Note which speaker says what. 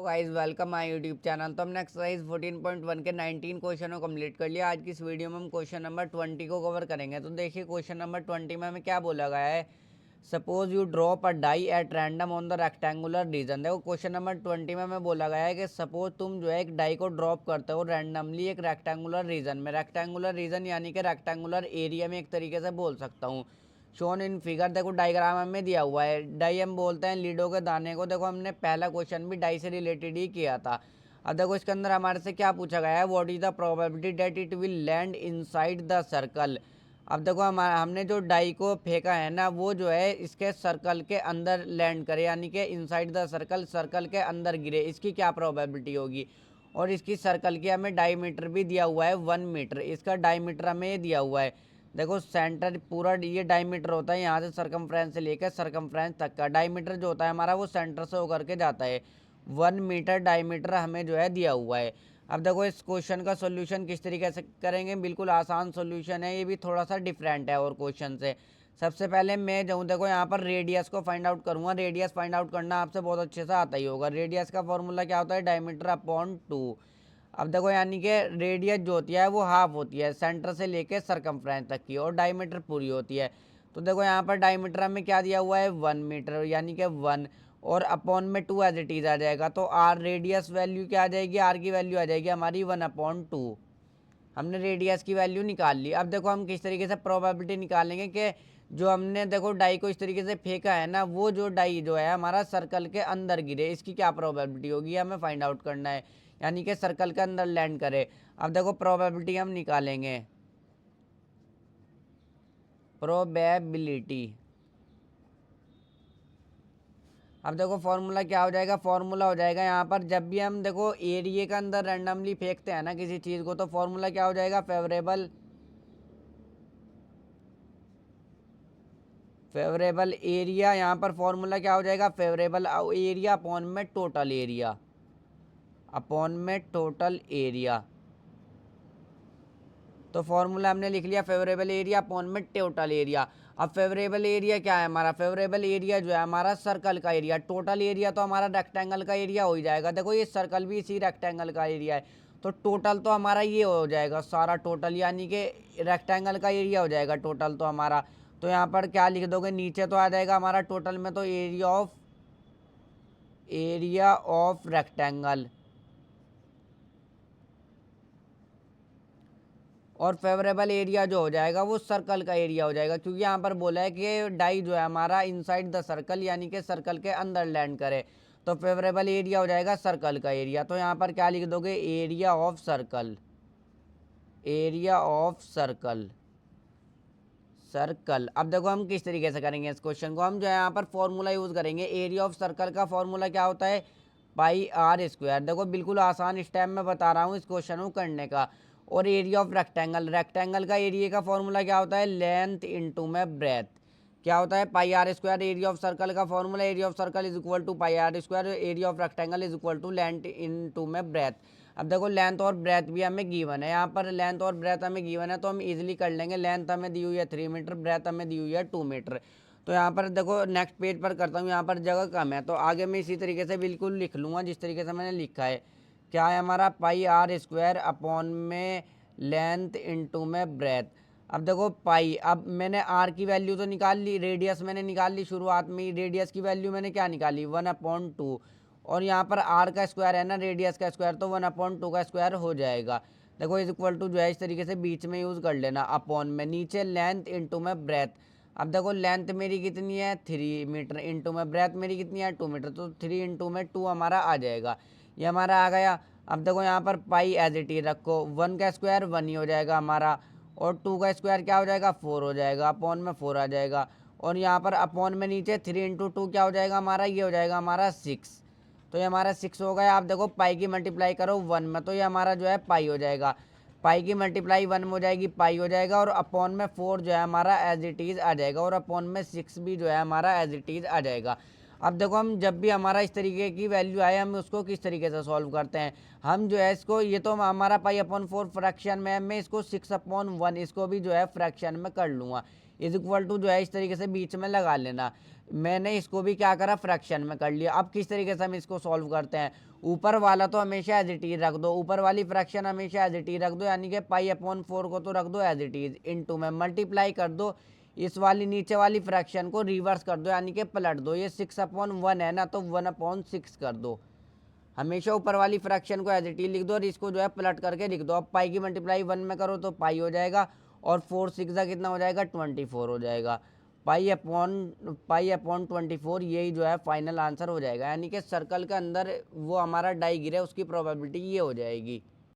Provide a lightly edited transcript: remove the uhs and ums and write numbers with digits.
Speaker 1: Guys welcome my YouTube channel. तो हमने exercise 14.1 के 19 क्वेश्चन को कंप्लीट कर लिया। आज की इस वीडियो में हम क्वेश्चन नंबर 20 को कवर करेंगे। तो देखिए क्वेश्चन नंबर 20 में हमें क्या बोला गया है। Suppose you drop a die at random on the rectangular region. देखो क्वेश्चन नंबर 20 में हमें बोला गया है कि सपोज तुम जो है एक डाई को ड्रॉप करते हो रैंडमली एक रेक्टेंगुलर रीजन में। रेक्टेंगुलर रीजन यानी कि रेक्टेंगुलर एरिया में एक तरीके से बोल सकता हूँ। शोन इन फिगर, देखो डायग्राम हमें दिया हुआ है। डाई हम बोलते हैं लीडो के दाने को। देखो हमने पहला क्वेश्चन भी डाई से रिलेटेड ही किया था। अब देखो इसके अंदर हमारे से क्या पूछा गया है, what is the probability that it will land inside the circle. अब देखो हमने जो डाई को फेंका है ना, वो जो है इसके सर्कल के अंदर लैंड करे, यानी कि इनसाइड द सर्कल, सर्कल के अंदर गिरे। इसकी क्या प्रोबेबिलिटी होगी। और इसकी सर्कल की हमें डायमीटर भी दिया हुआ है 1 मीटर। इसका डायमीटर हमें ये दिया हुआ है। देखो सेंटर पूरा ये डायमीटर होता है, यहाँ से सरकमफ्रेंस से लेकर सरकमफ्रेंस तक का डायमीटर जो होता है हमारा, वो सेंटर से होकर के जाता है। 1 मीटर डायमीटर हमें जो है दिया हुआ है। अब देखो इस क्वेश्चन का सॉल्यूशन किस तरीके से करेंगे। बिल्कुल आसान सॉल्यूशन है, ये भी थोड़ा सा डिफरेंट है और क्वेश्चन से। सबसे पहले मैं जाऊँ, देखो यहाँ पर रेडियस को फाइंड आउट करूँगा। रेडियस फाइंड आउट करना आपसे बहुत अच्छे से आता ही होगा। रेडियस का फॉर्मूला क्या होता है, डायमीटर अपॉन 2। अब देखो यानी कि रेडियस जो होती है वो हाफ होती है सेंटर से लेके सरकमफ्रेंस तक की, और डायमीटर पूरी होती है। तो देखो यहाँ पर डायमीटर हमें क्या दिया हुआ है, 1 मीटर, यानी कि 1, और अपॉन में 2 एज इट इज आ जाएगा। तो आर रेडियस वैल्यू क्या आ जाएगी, आर की वैल्यू आ जाएगी हमारी 1/2। हमने रेडियस की वैल्यू निकाल ली। अब देखो हम किस तरीके से प्रोबेबिलिटी निकालेंगे कि जो हमने देखो डाई को इस तरीके से फेंका है ना, वो जो डाई जो है हमारा सर्कल के अंदर गिरे, इसकी क्या प्रोबेबिलिटी होगी हमें फाइंड आउट करना है, यानी कि सर्कल के अंदर लैंड करे। अब देखो प्रोबेबिलिटी हम निकालेंगे, प्रोबेबिलिटी। अब देखो फॉर्मूला क्या हो जाएगा, फॉर्मूला हो जाएगा यहाँ पर जब भी हम देखो एरिया के अंदर रैंडमली फेंकते हैं ना किसी चीज़ को, तो फॉर्मूला क्या हो जाएगा, फेवरेबल एरिया। यहाँ पर फॉर्मूला क्या हो जाएगा, फेवरेबल एरिया अपॉन में टोटल एरिया, अपॉन में टोटल एरिया। तो फॉर्मूला हमने लिख लिया, फेवरेबल एरिया अपॉन में टोटल एरिया। अब फेवरेबल एरिया क्या है हमारा, फेवरेबल एरिया जो है हमारा सर्कल का एरिया। टोटल एरिया तो हमारा रेक्टेंगल का एरिया हो ही जाएगा। देखो ये सर्कल भी इसी रेक्टेंगल का एरिया है, तो टोटल तो हमारा ये हो जाएगा सारा टोटल, यानी कि रेक्टेंगल का एरिया हो जाएगा टोटल तो हमारा। तो यहाँ पर क्या लिख दोगे, नीचे तो आ जाएगा हमारा टोटल में तो एरिया ऑफ रेक्टेंगल, और फेवरेबल एरिया जो हो जाएगा वो सर्कल का एरिया हो जाएगा, क्योंकि यहाँ पर बोला है कि डाई जो है हमारा इनसाइड द सर्कल, यानी कि सर्कल के अंदर लैंड करे। तो फेवरेबल एरिया हो जाएगा सर्कल का एरिया। तो यहाँ पर क्या लिख दोगे, area of circle, area of circle, circle. अब देखो हम किस तरीके से करेंगे इस क्वेश्चन को, हम जो है यहाँ पर फॉर्मूला यूज करेंगे। एरिया ऑफ सर्कल का फॉर्मूला क्या होता है, पाई आर स्क्वायर। देखो बिल्कुल आसान स्टेप में बता रहा हूँ इस क्वेश्चन को करने का। और एरिया ऑफ रेक्टेंगल, रेक्टेंगल का एरिया का फॉर्मूला क्या होता है, लेंथ इंटू में ब्रेथ। क्या होता है, pi r square. Area of circle का formula, area of circle is equal to pi r square, area of rectangle is equal to length into में ब्रेथ। अब देखो लेंथ और ब्रेथ भी हमें गिवन है, यहाँ पर लेंथ और ब्रेथ हमें गिवन है, तो हम इजीली कर लेंगे। लेंथ हमें दी हुई है 3 मीटर, ब्रेथ हमें दी हुई है 2 मीटर। तो यहाँ पर देखो नेक्स्ट पेज पर करता हूँ, यहाँ पर जगह कम है, तो आगे मैं इसी तरीके से बिल्कुल लिख लूँगा जिस तरीके से मैंने लिखा है। क्या है हमारा, पाई आर स्क्वायर अपॉन में लेंथ इंटू में ब्रेथ। अब देखो पाई, अब मैंने आर की वैल्यू तो निकाल ली, रेडियस मैंने निकाल ली शुरुआत में ही। रेडियस की वैल्यू मैंने क्या निकाली, 1/2। और यहाँ पर आर का स्क्वायर है ना, रेडियस का स्क्वायर, तो 1/2 का स्क्वायर हो जाएगा। देखो इज इक्वल टू जो है इस तरीके से बीच में यूज़ कर लेना, अपॉन में नीचे लेंथ इंटू में ब्रेथ। अब देखो लेंथ मेरी कितनी है, 3 मीटर, इंटू में ब्रेथ मेरी कितनी है, 2 मीटर, तो 3 इंटू में 2 हमारा आ जाएगा, ये हमारा आ गया। अब देखो यहाँ पर पाई एज इट इज रखो, 1 का स्क्वायर 1 ही हो जाएगा हमारा, और 2 का स्क्वायर क्या हो जाएगा, 4 हो जाएगा, अपॉन में 4 आ जाएगा। और यहाँ पर अपॉन में नीचे 3 इंटू 2 क्या हो जाएगा हमारा, ये हो जाएगा हमारा 6। तो ये हमारा 6 हो गया। आप देखो पाई की मल्टीप्लाई करो 1 में, तो ये हमारा जो है पाई हो जाएगा। पाई की मल्टीप्लाई 1 में हो जाएगी, पाई हो जाएगा, और अपॉन में 4 जो है हमारा एज इट इज़ आ जाएगा, और अपॉन में 6 भी जो है हमारा एज इट इज़ आ जाएगा। अब देखो हम जब भी हमारा इस तरीके की वैल्यू आए, हम उसको किस तरीके से सॉल्व करते हैं। हम जो है इसको, ये तो हमारा पाई अपॉन 4 फ्रैक्शन में है, मैं इसको 6/1 इसको भी जो है फ्रैक्शन में कर लूँगा। इज इक्वल टू जो है इस तरीके से बीच में लगा लेना। मैंने इसको भी क्या करा, फ्रैक्शन में कर लिया। अब किस तरीके से हम इसको सॉल्व करते हैं, ऊपर वाला तो हमेशा एज इट इज रख दो, ऊपर वाली फ्रैक्शन हमेशा एज इट इज रख दो, यानी कि पाई अपॉन 4 को तो रख दो एज इट इज, इनटू में मल्टीप्लाई कर दो इस वाली नीचे वाली फ्रैक्शन को रिवर्स कर दो, यानी कि पलट दो। ये 6/1 है ना, तो 1/6 कर दो। हमेशा ऊपर वाली फ्रैक्शन को एज इट इज लिख दो और इसको जो है पलट करके लिख दो। अब पाई की मल्टीप्लाई 1 में करो तो पाई हो जाएगा, और 4 6 कितना हो जाएगा, 24 हो जाएगा। पाई अपॉन 24, यही जो है फाइनल आंसर हो जाएगा, यानी कि सर्कल के अंदर वो हमारा डाई गिरे उसकी प्रोबेबिलिटी ये हो जाएगी।